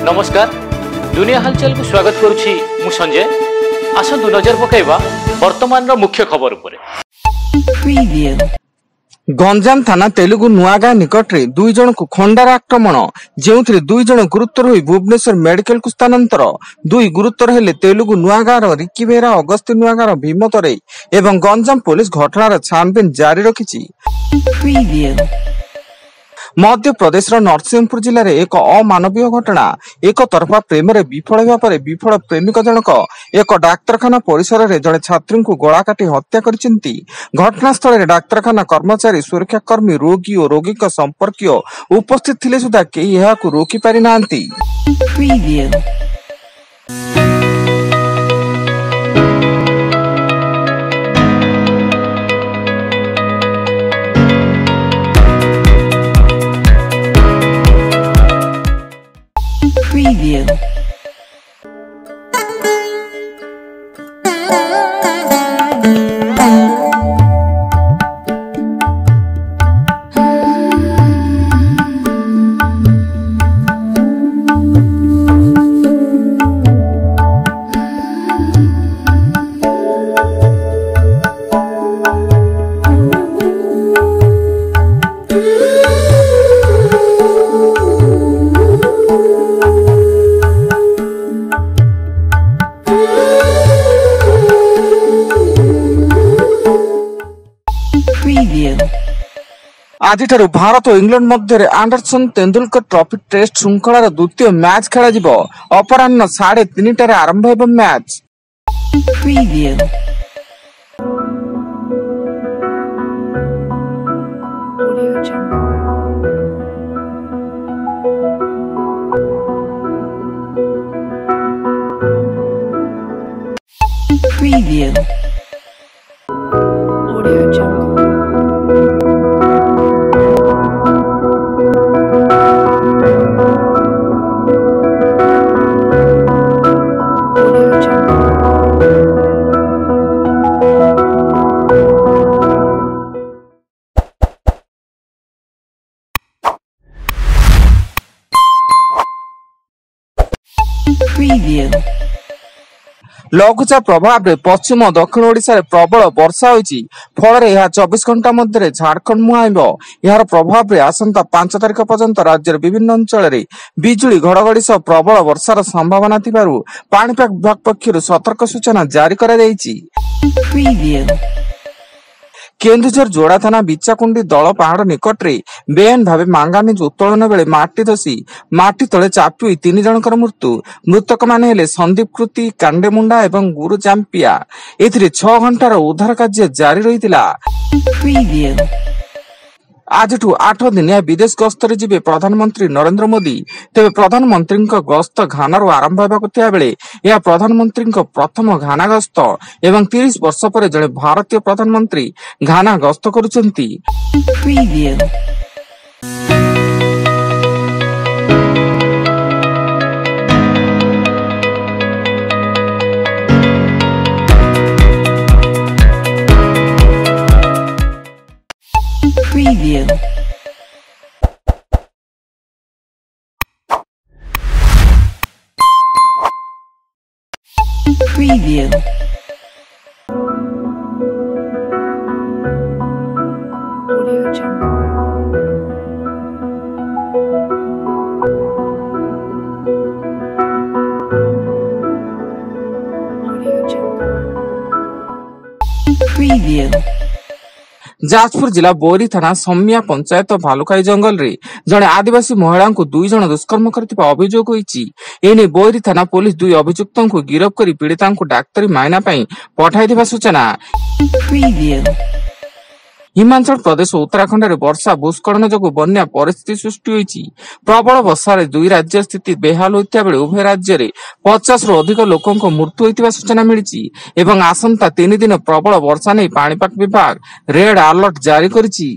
नमस्कार दुनिया हालचाल को स्वागत करुछि मु संजय। आसंतु नजर पकाइबा वर्तमान रो मुख्य खबर उपरे। गंजाम थाना तेलुगु नुआगाँ निकट रे दुई जन को खंडार आक्रमण जेउथिरे दुई जन गुरुतर होई भुवनेश्वर मेडिकल को स्थानांतर। दुई गुरुतर हेले तेलुगु नुआगाँ रो रिकी बेहरा, अगस्ती नुआगाँ रो भीम तरे एवं गंजाम पुलिस घटनार छानबीन जारी रखिछि। मध्य प्रदेश नरसिंहपुर जिले में एक अमानवीय घटना। एक तरफा प्रेम में विफल होगा पर विफल प्रेमिक जनक एक डाक्तरखाना परिसर में जड़े छात्री को गला काटी हत्या करछिंती। घटनास्थल में डाक्तरखाना कर्मचारी, सुरक्षाकर्मी, रोगी और रोगी संपर्क उपस्थित थिले सुधा केही एहाकु रोकी पारि नांती। आज भारत और इंग्लैंड मध्य एंडरसन तेंदुलकर ट्रॉफी टेस्ट श्रृंखलार द्वितीय मैच खेल अपराह्न 3:30 आरंभ होब मैच। लघुचाप प्रभाव में पश्चिम और दक्षिण ओडिशा प्रबल वर्षा होइछि। फल 24 घंटा मध्य झारखंड मुहाइब। यार प्रभाव में आसंता 5 तारिख पर्यंत राज्यर विभिन्न अंचल में बिजुली घड़घड़ी सह प्रबल वर्षार संभावना थिबारु पाणीपाग विभाग पक्षरु सतर्क सूचना जारी करा दैछि। केन्दुझर जोड़ा थाना बिचाकुंडी दल पहाड़ निकट रे बेआईन भावे मांगानिज उत्तोलन बेले माटी धसी माटी तले चापी हुई 3 जनकर मृत्यु। मृतक माने हेले संदीप कृति, कांडेमुंडा एवं गुरु जाम्पिया। एथिरे 6 घंटार उद्धार कार्य जारी रहितिला। आज 8 दिनिया विदेश गस्तरे जिबे प्रधानमंत्री नरेंद्र मोदी। तेबे प्रधानमंत्री गस्त घानारू आरंभ होबाकु थिया बेले यह प्रधानमंत्री प्रथम घाना गस्त एवं 30 वर्ष पर जड़े भारतीय प्रधानमंत्री घाना गस्त करुछंती। जाजपुर जिला बोरी थाना समिया पंचायत भालुखाई जंगल रे जड़े आदिवासी महिला को 2 जन दुष्कर्म करथिबा अभियोग होईछि। एने बोरी थाना पुलिस 2 अभियुक्तों को गिरफ्त करी पीड़िता को डाक्तरी मायना पई पठाइथिबा सूचना। हिमाचल प्रदेश और उत्तराखंड में वर्षा भूस्खलन जोगु बन्या परिस्थिति सृष्टि होईछि। प्रबल वर्षा रे 2 राज्य स्थिति बेहाल होइता बेले उभय राज्य रे 50 रु अधिक लोकों को मृत्यु होइतिबा सूचना मिलिछि एवं आसंता 3 दिन प्रबल वर्षा नै पाणीपाग विभाग रेड अलर्ट जारी करिछि।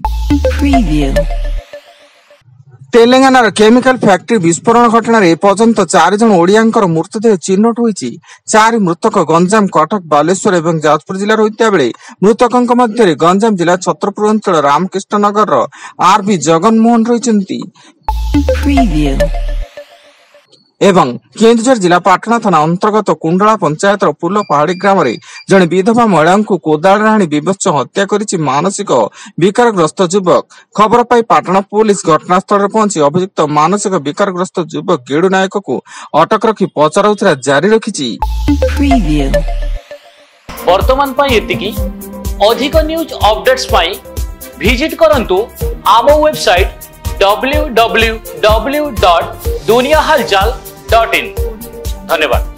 तेलंगानार केमिकल फैक्ट्री विस्फोरण घटना एपर्यंत 4 जन ओडियांकर मृतदेह चिन्हट होईछि। 4 मृतक गंजाम, कटक, बालेश्वर एवं जाजपुर जिला होइता बेले मृतकंक मध्य गंजाम जिला छत्रपुर अंचल रामकृष्ण नगर आरबी जगनमोहन रहिछन्ति। एवं केन्दुझर जिला पाटना थाना अंतर्गत कुंडला पंचायत पुल पहाड़ी ग्राम जड़े विधवा महिला को कोदाल हाणी विभत्स हत्या करिछि मानसिक विकारग्रस्त युवक। खबर पाई पाटना पुलिस घटनास्थल में पहुंची अभियुक्त मानसिक विकारग्रस्त युवक गेडू नायक को अटक रखी पचराउचरा जारी रखिछि। वर्तमान पाई एतिकी अधिक न्यूज अपडेट्स पाई विजिट करंतु आम वेबसाइट www.duniyahalchal.in। धन्यवाद।